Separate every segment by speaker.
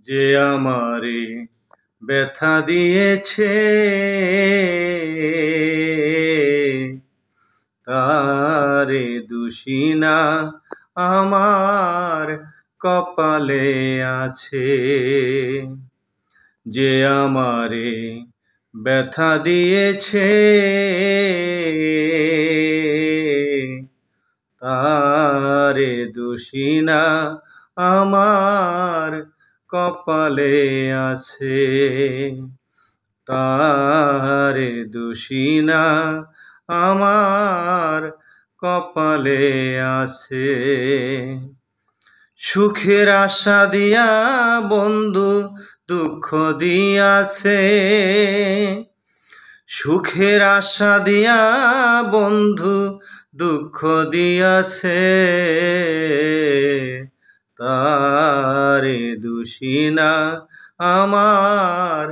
Speaker 1: যে আমারে ব্যথা দিয়েছে তারে দোষী না আমার কপালে আছে। যে আমারে ব্যথা দিয়েছে তারে দোষী না আমার কপালে আছে। তারে দোষী না আমার কপালে আছে। সুখের আশা দিয়া বন্ধু দুঃখ দিয়াছে, সুখের আশা দিয়া বন্ধু দুঃখ দিয়াছে। তারে দোষী না আমার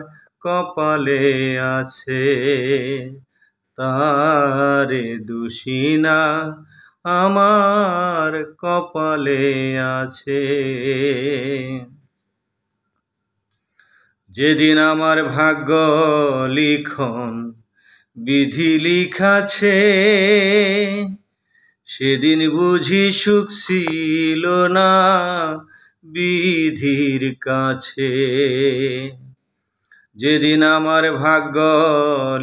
Speaker 1: কপালে আছে। তারে দোষী না আমার কপালে আছে। যেদিন আমার ভাগ্য লিখন বিধি লিখাছে, সেদিন বুঝি সুখ ছিল না বিধির কাছে। যেদিন আমার ভাগ্য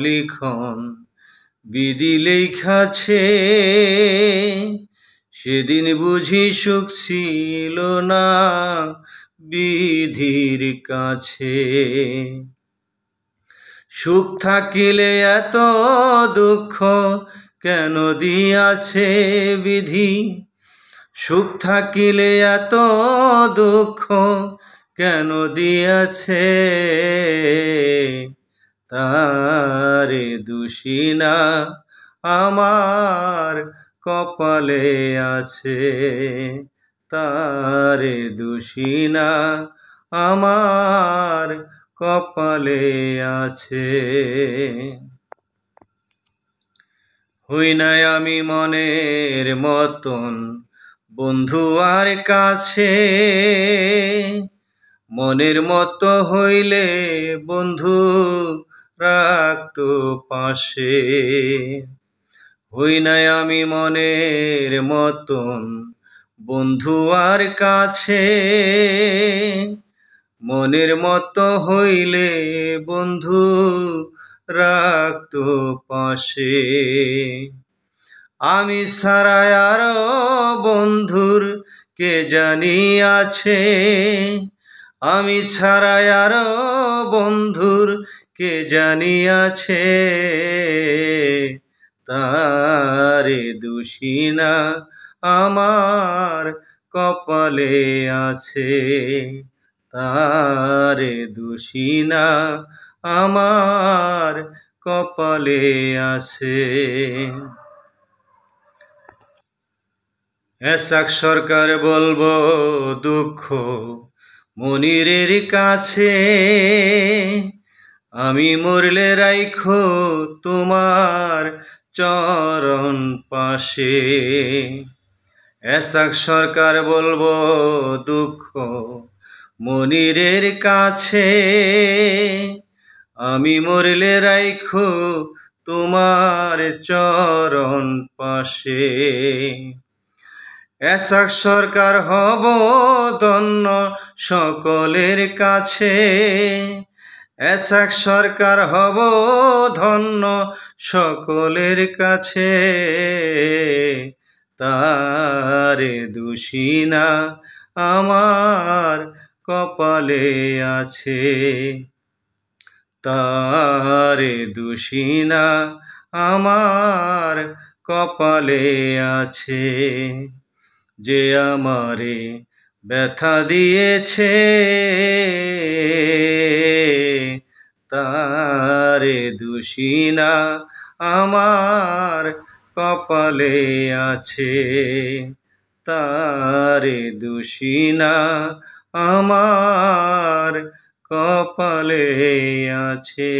Speaker 1: লিখন বিধি লেখাছে, সেদিন বুঝি সুখ ছিল না বিধির কাছে। সুখ থাকিলে এত দুঃখ কেন দিয়াছে বিধি, সুখ থাকিলে এত দুঃখ কেন দিয়াছে। তারে দোষী না আমার কপালে আছে। তারে দোষী না আমার কপালে আছে। হই নাই আমি মনের মতন বন্ধু আর কাছে, মনের মতো হইলে বন্ধু রাখতো পাশে। হই নাই আমি মনের মতন বন্ধু আর কাছে, মনের মতো হইলে বন্ধু রাখতো পাশে। আমি ছাড়া আরো বন্ধুর কে জানি আছে, আমি ছাড়া আরো বন্ধুর কে জানি আছে। তারে দোষী না আমার কপালে আছে। তারে দোষী না আমার কপালে আছে। এসাক সরকার বলবো দুঃখ মনিরের কাছে, আমি মরলে রাইখো তোমার চরণ পাশে। এসাক সরকার বলবো দুঃখ মনিরের কাছে, আমি মরলে রাইখো তোমার চরণ পাশে। এসাক সরকার হব ধন্য সকলের কাছে, এসাক সরকার হব ধন্য সকলের কাছে। তারে দোষী না আমার কপালে আছে। তারে দোষী না আমার কপালে আছে। যে আমারে ব্যথা দিয়েছে তারে দোষী না আমার কপালে আছে। তারে দোষী না আমার কপালে আছে।